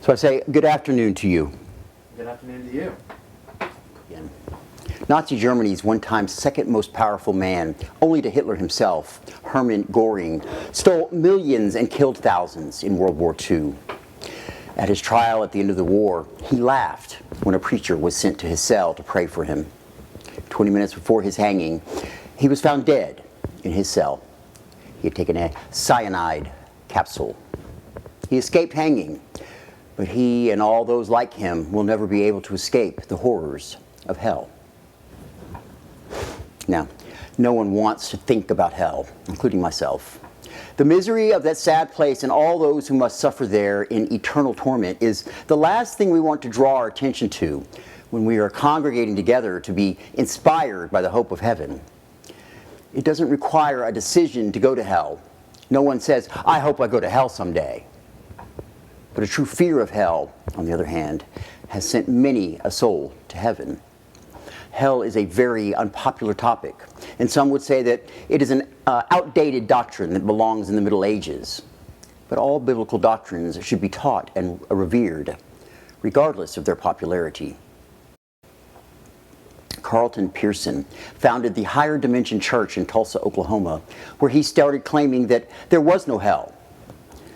So I say good afternoon to you. Good afternoon to you. Again. Nazi Germany's one-time second most powerful man, only to Hitler himself, Hermann Göring, stole millions and killed thousands in World War II. At his trial at the end of the war, he laughed when a preacher was sent to his cell to pray for him. 20 minutes before his hanging, he was found dead in his cell. He had taken a cyanide capsule. He escaped hanging, but he and all those like him will never be able to escape the horrors of hell. Now, no one wants to think about hell, including myself. The misery of that sad place and all those who must suffer there in eternal torment is the last thing we want to draw our attention to when we are congregating together to be inspired by the hope of heaven. It doesn't require a decision to go to hell. No one says, I hope I go to hell someday. But a true fear of hell, on the other hand, has sent many a soul to heaven. Hell is a very unpopular topic, and some would say that it is an outdated doctrine that belongs in the Middle Ages. But all biblical doctrines should be taught and revered, regardless of their popularity. Carlton Pearson founded the Higher Dimension Church in Tulsa, Oklahoma, where he started claiming that there was no hell.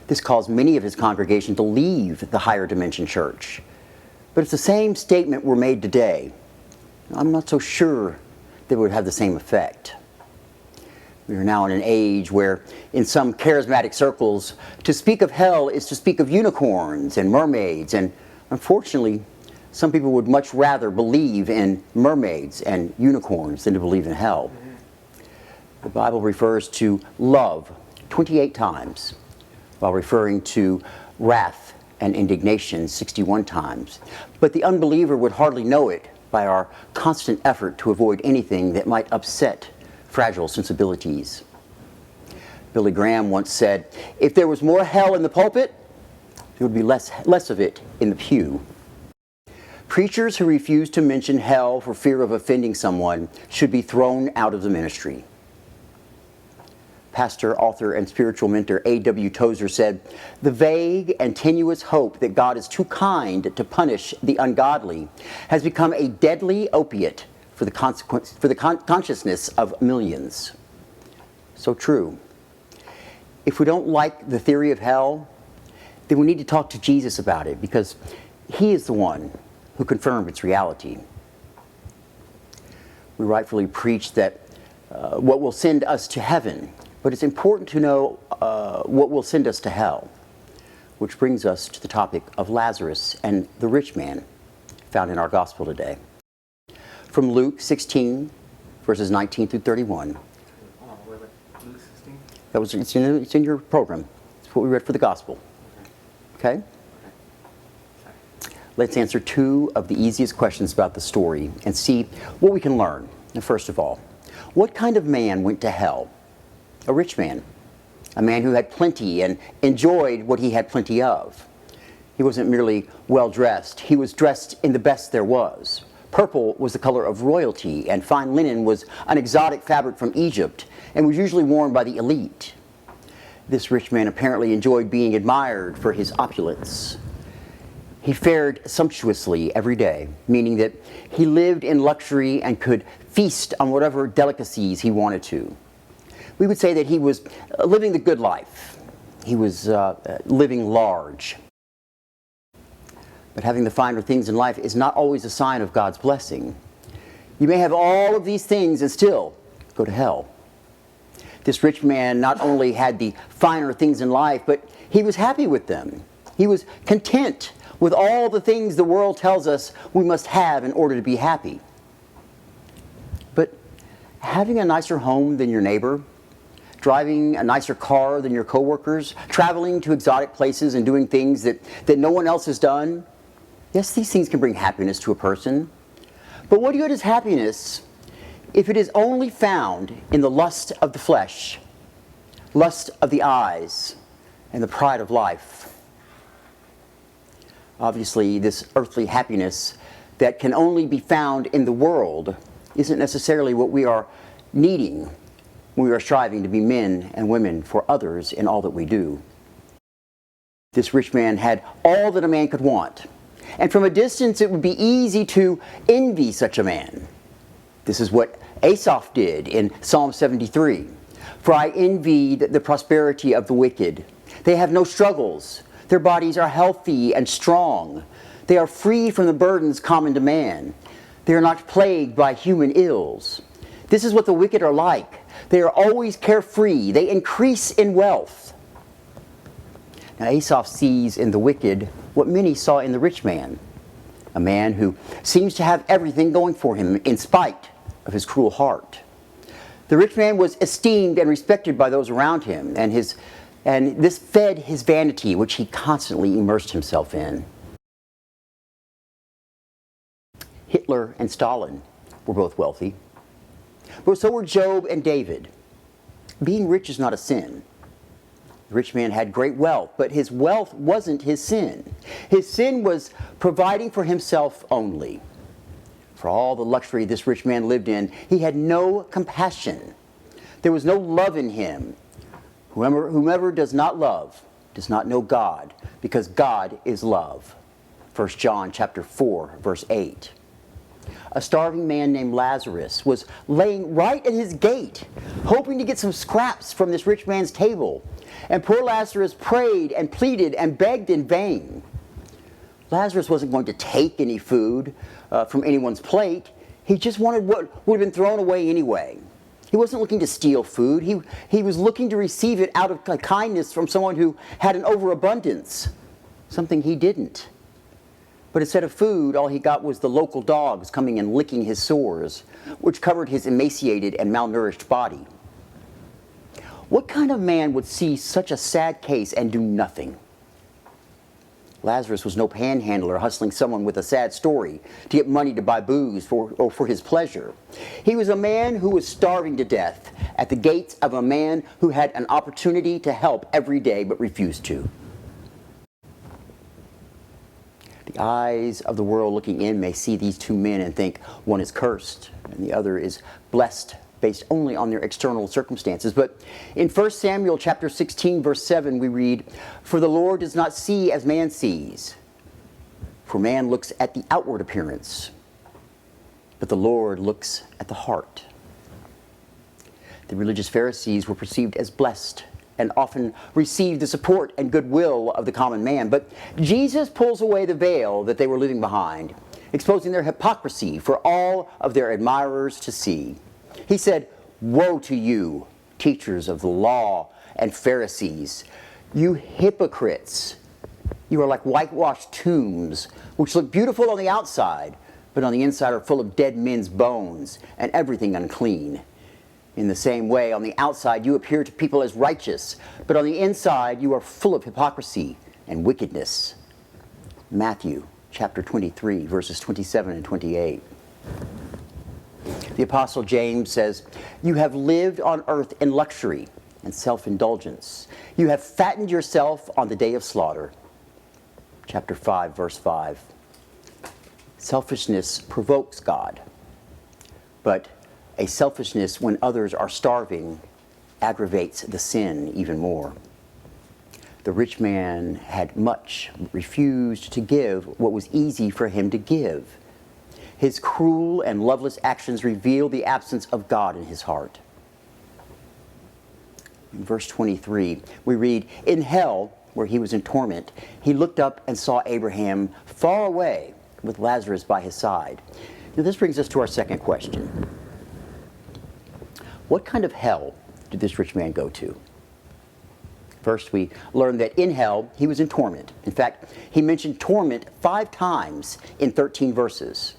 This caused many of his congregation to leave the Higher Dimension Church. But if the same statement were made today, I'm not so sure that it would have the same effect. We are now in an age where, in some charismatic circles, to speak of hell is to speak of unicorns and mermaids, and unfortunately, some people would much rather believe in mermaids and unicorns than to believe in hell. The Bible refers to love 28 times, while referring to wrath and indignation 61 times. But the unbeliever would hardly know it by our constant effort to avoid anything that might upset fragile sensibilities. Billy Graham once said, if there was more hell in the pulpit, there would be less of it in the pew. Preachers who refuse to mention hell for fear of offending someone should be thrown out of the ministry. Pastor, author, and spiritual mentor A.W. Tozer said, the vague and tenuous hope that God is too kind to punish the ungodly has become a deadly opiate for the consciousness of millions. So true. If we don't like the theory of hell, then we need to talk to Jesus about it, because he is the one who confirmed its reality. We rightfully preach that what will send us to heaven, but it's important to know what will send us to hell, which brings us to the topic of Lazarus and the rich man found in our gospel today. From Luke 16, verses 19 through 31. Luke 16? It's in your program. It's what we read for the gospel. Okay? Let's answer two of the easiest questions about the story and see what we can learn. And first of all, what kind of man went to hell? A rich man. A man who had plenty and enjoyed what he had plenty of. He wasn't merely well-dressed. He was dressed in the best there was. Purple was the color of royalty, and fine linen was an exotic fabric from Egypt and was usually worn by the elite. This rich man apparently enjoyed being admired for his opulence. He fared sumptuously every day, meaning that he lived in luxury and could feast on whatever delicacies he wanted to. We would say that he was living the good life. He was living large. But having the finer things in life is not always a sign of God's blessing. You may have all of these things and still go to hell. This rich man not only had the finer things in life, but he was happy with them. He was content with all the things the world tells us we must have in order to be happy. But having a nicer home than your neighbor, driving a nicer car than your coworkers, traveling to exotic places and doing things that no one else has done, yes, these things can bring happiness to a person. But what good is happiness if it is only found in the lust of the flesh, lust of the eyes, and the pride of life? Obviously, this earthly happiness that can only be found in the world isn't necessarily what we are needing when we are striving to be men and women for others in all that we do. This rich man had all that a man could want. And from a distance, it would be easy to envy such a man. This is what Asaph did in Psalm 73. For I envied the prosperity of the wicked. They have no struggles. Their bodies are healthy and strong. They are free from the burdens common to man. They are not plagued by human ills. This is what the wicked are like. They are always carefree. They increase in wealth. Now Asaph sees in the wicked what many saw in the rich man. A man who seems to have everything going for him in spite of his cruel heart. The rich man was esteemed and respected by those around him, and this fed his vanity, which he constantly immersed himself in. Hitler and Stalin were both wealthy, but so were Job and David. Being rich is not a sin. The rich man had great wealth, but his wealth wasn't his sin. His sin was providing for himself only. For all the luxury this rich man lived in, he had no compassion. There was no love in him. Whomever does not love does not know God, because God is love. 1 John chapter 4, verse 8. A starving man named Lazarus was laying right at his gate, hoping to get some scraps from this rich man's table. And poor Lazarus prayed and pleaded and begged in vain. Lazarus wasn't going to take any food from anyone's plate. He just wanted what would have been thrown away anyway. He wasn't looking to steal food. He was looking to receive it out of kindness from someone who had an overabundance, something he didn't. But instead of food, all he got was the local dogs coming and licking his sores, which covered his emaciated and malnourished body. What kind of man would see such a sad case and do nothing? Lazarus was no panhandler hustling someone with a sad story to get money to buy booze for his pleasure. He was a man who was starving to death at the gates of a man who had an opportunity to help every day but refused to. The eyes of the world looking in may see these two men and think one is cursed and the other is blessed based only on their external circumstances. But in 1 Samuel chapter 16, verse 7, we read, "For the Lord does not see as man sees, for man looks at the outward appearance, but the Lord looks at the heart." The religious Pharisees were perceived as blessed and often received the support and goodwill of the common man. But Jesus pulls away the veil that they were leaving behind, exposing their hypocrisy for all of their admirers to see. He said, "Woe to you, teachers of the law and Pharisees, you hypocrites! You are like whitewashed tombs, which look beautiful on the outside, but on the inside are full of dead men's bones and everything unclean. In the same way, on the outside you appear to people as righteous, but on the inside you are full of hypocrisy and wickedness." Matthew chapter 23, verses 27 and 28. The Apostle James says, "You have lived on earth in luxury and self-indulgence. You have fattened yourself on the day of slaughter." Chapter 5, verse 5. Selfishness provokes God, but a selfishness when others are starving aggravates the sin even more. The rich man had much, but refused to give what was easy for him to give. His cruel and loveless actions reveal the absence of God in his heart. In verse 23, we read, "In hell, where he was in torment, he looked up and saw Abraham far away with Lazarus by his side." Now this brings us to our second question. What kind of hell did this rich man go to? First, we learn that in hell, he was in torment. In fact, he mentioned torment 5 times in 13 verses.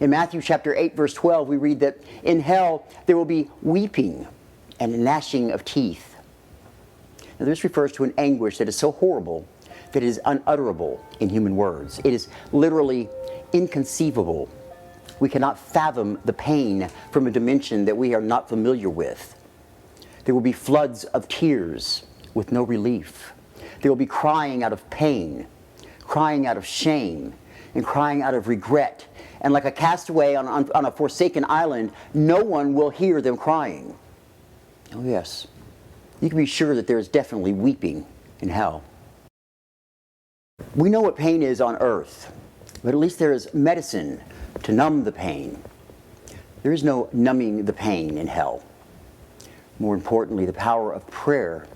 In Matthew chapter 8, verse 12, we read that in hell there will be weeping and gnashing of teeth. Now, this refers to an anguish that is so horrible that it is unutterable in human words. It is literally inconceivable. We cannot fathom the pain from a dimension that we are not familiar with. There will be floods of tears with no relief. There will be crying out of pain, crying out of shame, and crying out of regret. And like a castaway on a forsaken island, no one will hear them crying. Oh yes, you can be sure that there is definitely weeping in hell. We know what pain is on earth, but at least there is medicine to numb the pain. There is no numbing the pain in hell. More importantly, the power of prayer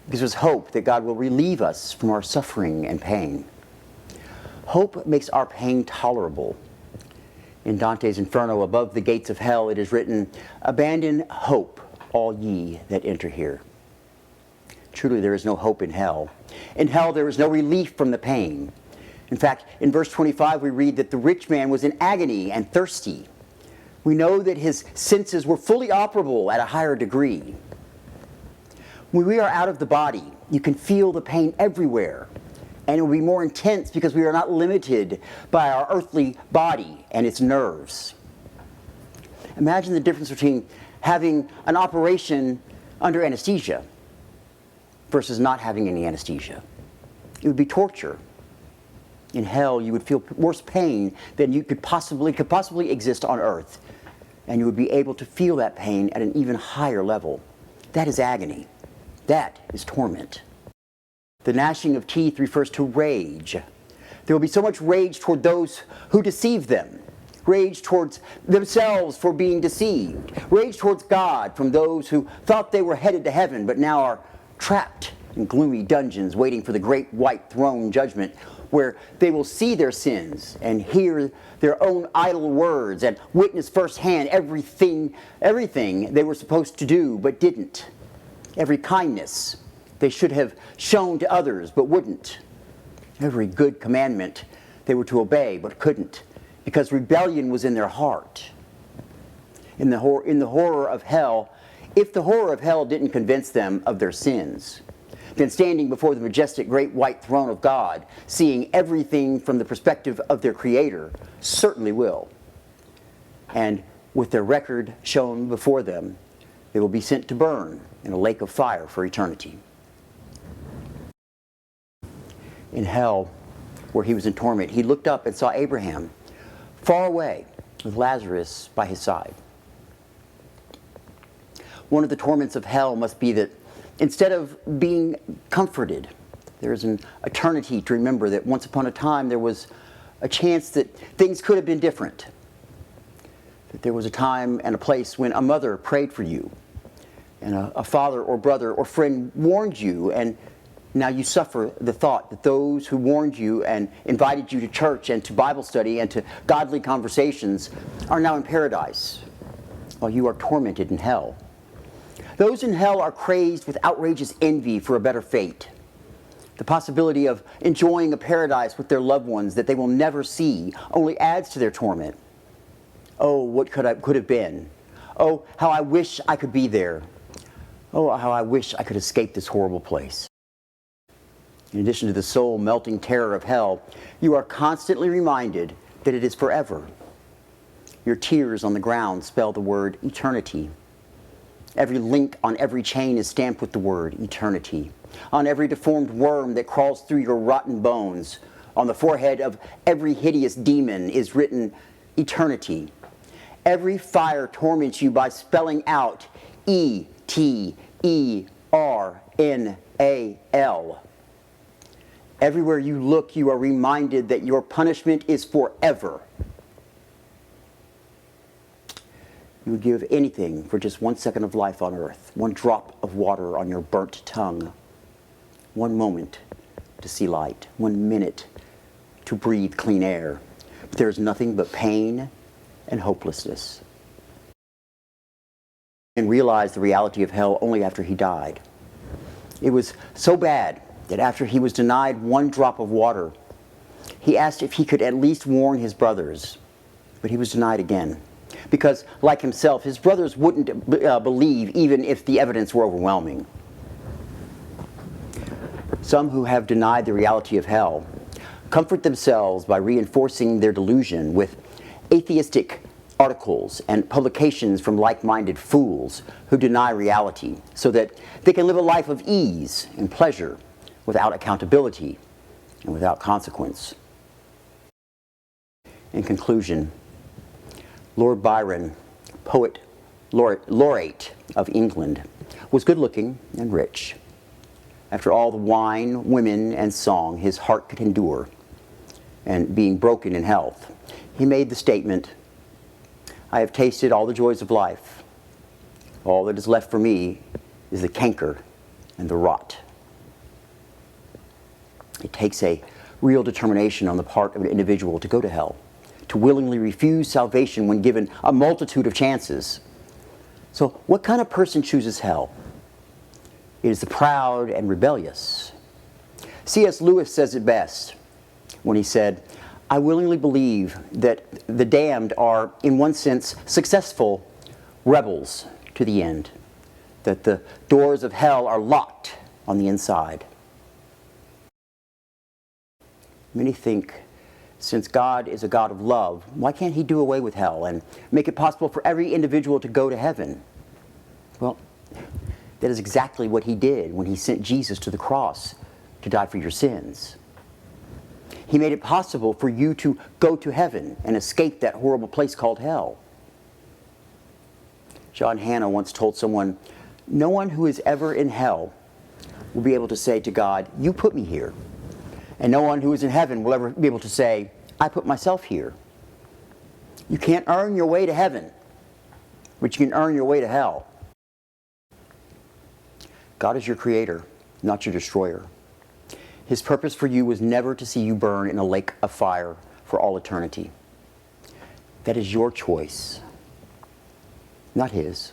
gives us hope that God will relieve us from our suffering and pain. Hope makes our pain tolerable. In Dante's Inferno, above the gates of hell, it is written, "Abandon hope, all ye that enter here." Truly, there is no hope in hell. In hell, there is no relief from the pain. In fact, in verse 25, we read that the rich man was in agony and thirsty. We know that his senses were fully operable at a higher degree. When we are out of the body, you can feel the pain everywhere. And it will be more intense because we are not limited by our earthly body and its nerves. Imagine the difference between having an operation under anesthesia versus not having any anesthesia. It would be torture. In hell, you would feel worse pain than you could possibly exist on earth. And you would be able to feel that pain at an even higher level. That is agony. That is torment. The gnashing of teeth refers to rage. There will be so much rage toward those who deceive them. Rage towards themselves for being deceived. Rage towards God from those who thought they were headed to heaven but now are trapped in gloomy dungeons waiting for the great white throne judgment, where they will see their sins and hear their own idle words and witness firsthand everything they were supposed to do but didn't. Every kindness they should have shown to others but wouldn't. Every good commandment they were to obey but couldn't, because rebellion was in their heart. In the horror of hell, if the horror of hell didn't convince them of their sins, then standing before the majestic great white throne of God, seeing everything from the perspective of their Creator, certainly will. And with their record shown before them, they will be sent to burn in a lake of fire for eternity. In hell, where he was in torment, he looked up and saw Abraham far away with Lazarus by his side. One of the torments of hell must be that instead of being comforted, there is an eternity to remember that once upon a time there was a chance that things could have been different. That there was a time and a place when a mother prayed for you, and a father or brother or friend warned you, and now you suffer the thought that those who warned you and invited you to church and to Bible study and to godly conversations are now in paradise, while you are tormented in hell. Those in hell are crazed with outrageous envy for a better fate. The possibility of enjoying a paradise with their loved ones that they will never see only adds to their torment. Oh, what could have been? Oh, how I wish I could be there. Oh, how I wish I could escape this horrible place. In addition to the soul-melting terror of hell, you are constantly reminded that it is forever. Your tears on the ground spell the word eternity. Every link on every chain is stamped with the word eternity. On every deformed worm that crawls through your rotten bones, on the forehead of every hideous demon is written eternity. Every fire torments you by spelling out E-T-E-R-N-A-L. Everywhere you look, you are reminded that your punishment is forever. You would give anything for just 1 second of life on earth, 1 drop of water on your burnt tongue, 1 moment to see light, 1 minute to breathe clean air. But there is nothing but pain and hopelessness. And realized the reality of hell only after he died. It was so bad that after he was denied 1 drop of water, he asked if he could at least warn his brothers, but he was denied again. Because, like himself, his brothers wouldn't believe even if the evidence were overwhelming. Some who have denied the reality of hell comfort themselves by reinforcing their delusion with atheistic articles and publications from like-minded fools who deny reality, so that they can live a life of ease and pleasure without accountability and without consequence. In conclusion, Lord Byron, poet laureate of England, was good-looking and rich. After all the wine, women, and song his heart could endure, and being broken in health, he made the statement, "I have tasted all the joys of life. All that is left for me is the canker and the rot." It takes a real determination on the part of an individual to go to hell, to willingly refuse salvation when given a multitude of chances. So what kind of person chooses hell? It is the proud and rebellious. C.S. Lewis says it best when he said, "I willingly believe that the damned are, in one sense, successful rebels to the end, that the doors of hell are locked on the inside." Many think, since God is a God of love, why can't he do away with hell and make it possible for every individual to go to heaven? Well, that is exactly what he did when he sent Jesus to the cross to die for your sins. He made it possible for you to go to heaven and escape that horrible place called hell. John Hannah once told someone, "No one who is ever in hell will be able to say to God, 'You put me here.' And no one who is in heaven will ever be able to say, 'I put myself here.' You can't earn your way to heaven, but you can earn your way to hell." God is your creator, not your destroyer. His purpose for you was never to see you burn in a lake of fire for all eternity. That is your choice, not his.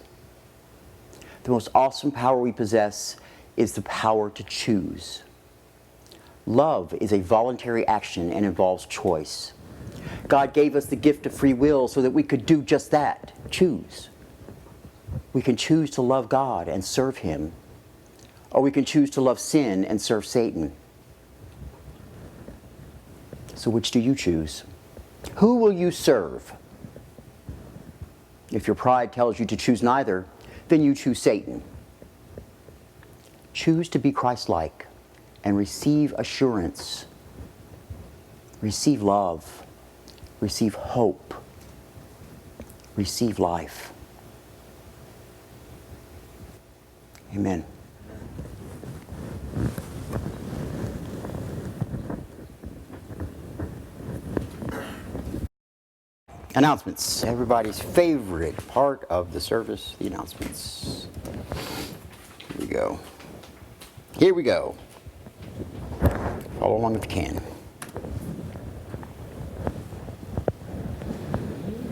The most awesome power we possess is the power to choose. Love is a voluntary action and involves choice. God gave us the gift of free will so that we could do just that, choose. We can choose to love God and serve him, or we can choose to love sin and serve Satan. So which do you choose? Who will you serve? If your pride tells you to choose neither, then you choose Satan. Choose to be Christ-like and receive assurance, receive love, receive hope, receive life. Amen. Announcements. Everybody's favorite part of the service, the announcements. Here we go. Here we go. Follow along if you can.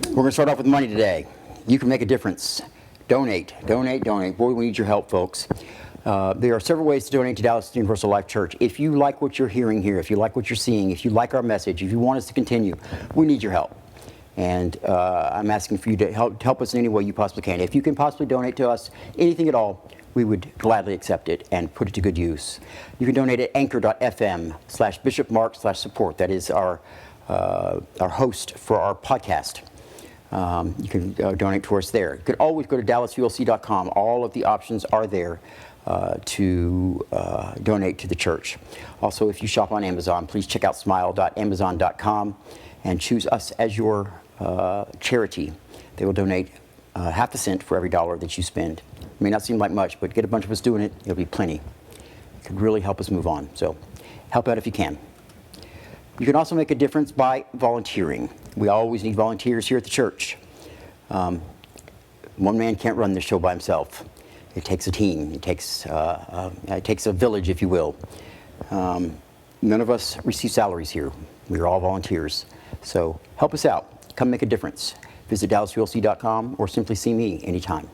We're going to start off with money today. You can make a difference. Donate, donate, donate. Boy, we need your help, folks. There are several ways to donate to Dallas Universal Life Church. If you like what you're hearing here, if you like what you're seeing, if you like our message, if you want us to continue, we need your help. And I'm asking for you to help us in any way you possibly can. If you can possibly donate to us anything at all, we would gladly accept it and put it to good use. You can donate at anchor.fm/bishopmark/support. That is our host for our podcast. You can donate to us there. You can always go to DallasULC.com. All of the options are there to donate to the church. Also, if you shop on Amazon, please check out smile.amazon.com and choose us as your charity. They will donate half a cent for every dollar that you spend. It may not seem like much, but get a bunch of us doing it, it'll be plenty. It could really help us move on. So help out if you can. You can also make a difference by volunteering. We always need volunteers here at the church. One man can't run this show by himself. It takes a team. It takes a village, if you will. None of us receive salaries here. We're all volunteers. So help us out. Come make a difference. Visit DallasULC.com or simply see me anytime.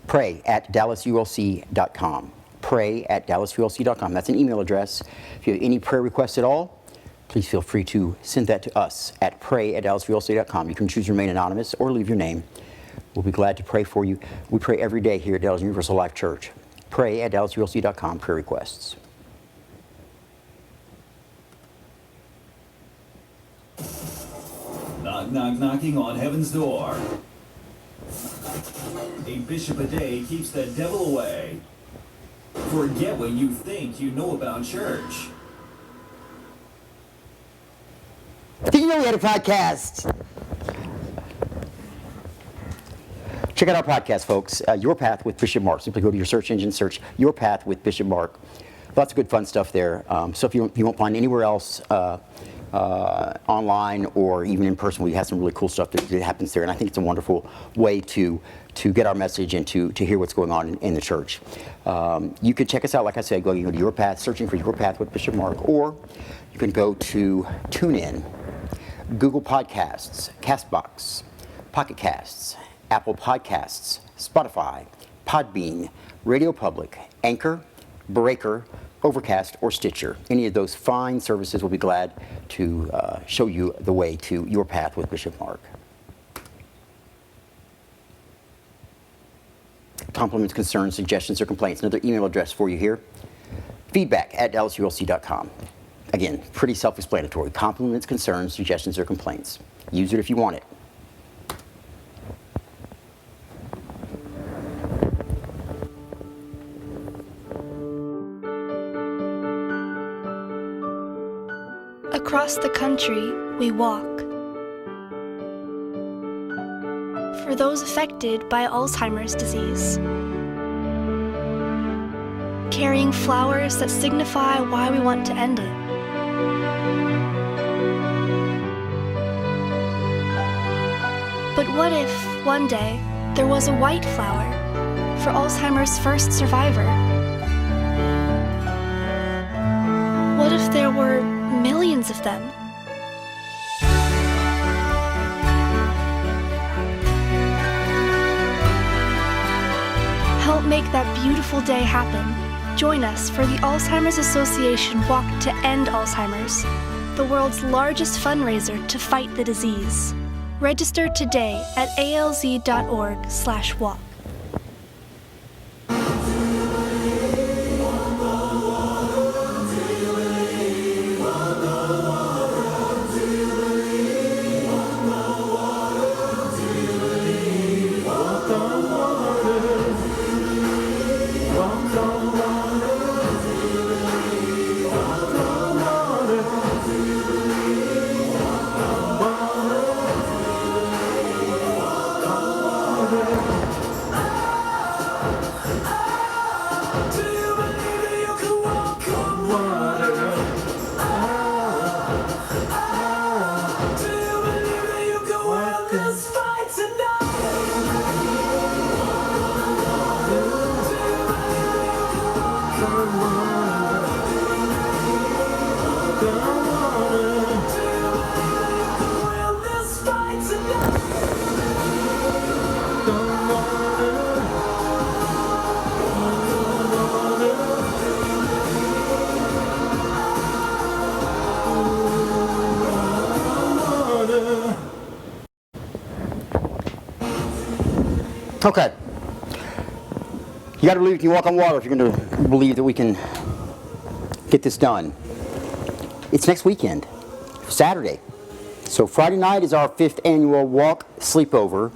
Pray at DallasULC.com. Pray at DallasULC.com. That's an email address. If you have any prayer requests at all, please feel free to send that to us at pray@DallasULC.com. You can choose to remain anonymous or leave your name. We'll be glad to pray for you. We pray every day here at Dallas Universal Life Church. Pray at DallasULC.com, prayer requests. Knock, knock, knocking on heaven's door. A bishop a day keeps the devil away. Forget what you think you know about church. Did you know we had a podcast? Check out our podcast, folks. Your Path with Bishop Mark. Simply go to your search engine, search Your Path with Bishop Mark. Lots of good fun stuff there. So if you won't find anywhere else online or even in person, we have some really cool stuff that happens there. And I think it's a wonderful way to get our message and to hear what's going on in the church. You could check us out, like I said, going to Your Path, searching for Your Path with Bishop Mark, or you can go to TuneIn, Google Podcasts, CastBox, Pocket Casts, Apple Podcasts, Spotify, Podbean, Radio Public, Anchor, Breaker, Overcast, or Stitcher. Any of those fine services will be glad to show you the way to Your Path with Bishop Mark. Compliments, concerns, suggestions, or complaints. Another email address for you here. feedback@dallasulc.com. Again, pretty self-explanatory. Compliments, concerns, suggestions, or complaints. Use it if you want it. Across the country, we walk. For those affected by Alzheimer's disease, carrying flowers that signify why we want to end it. But what if, one day, there was a white flower for Alzheimer's first survivor? What if there were millions of them? Help make that beautiful day happen. Join us for the Alzheimer's Association Walk to End Alzheimer's, the world's largest fundraiser to fight the disease. Register today at alz.org/walk. Okay. You got to believe you can walk on water if you're going to believe that we can get this done. It's next weekend, Saturday. So Friday night is our 5th annual walk sleepover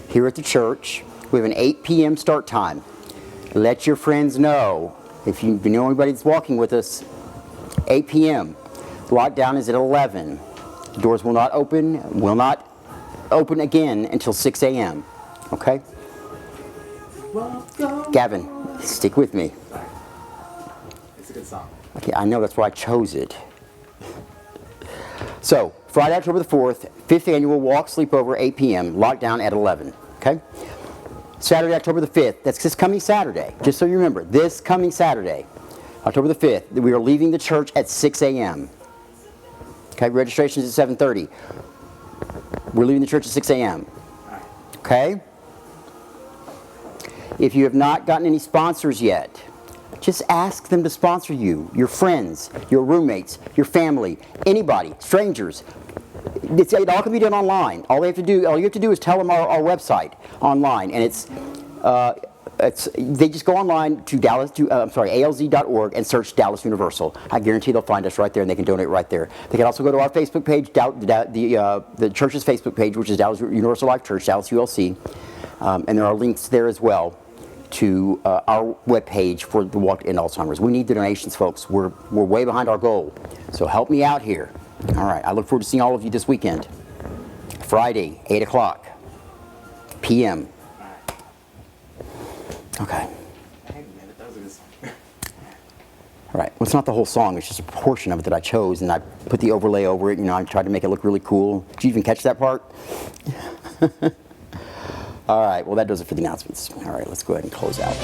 here at the church. We have an 8 p.m. start time. Let your friends know. If you know anybody that's walking with us, 8 p.m. Lockdown is at 11. The doors will not open again until 6 a.m. Okay? Gavin, stick with me. It's a good song. Okay, I know, that's why I chose it. So, Friday, October the 4th, 5th annual walk sleepover, 8 p.m., lockdown at 11. Okay? Saturday, October the 5th, that's this coming Saturday, just so you remember, this coming Saturday, October the 5th, we are leaving the church at 6 a.m. Okay, registration is at 7:30. We're leaving the church at 6 a.m. Okay? If you have not gotten any sponsors yet, just ask them to sponsor you, your friends, your roommates, your family, anybody, strangers. It all can be done online. All you have to do is tell them our website online, and they just go online to alz.org and search Dallas Universal. I guarantee they'll find us right there, and they can donate right there. They can also go to our Facebook page, the church's Facebook page, which is Dallas Universal Life Church, Dallas ULC, and there are links there as well to our webpage for the Walk to End Alzheimer's. We need the donations, folks. We're way behind our goal, so help me out here. All right, I look forward to seeing all of you this weekend. Friday, 8 o'clock p.m. Okay. Dang, man, that was a good song. All right. Well, it's not the whole song. It's just a portion of it that I chose, and I put the overlay over it. You know, I tried to make it look really cool. Did you even catch that part? All right. Well, that does it for the announcements. All right. Let's go ahead and close out.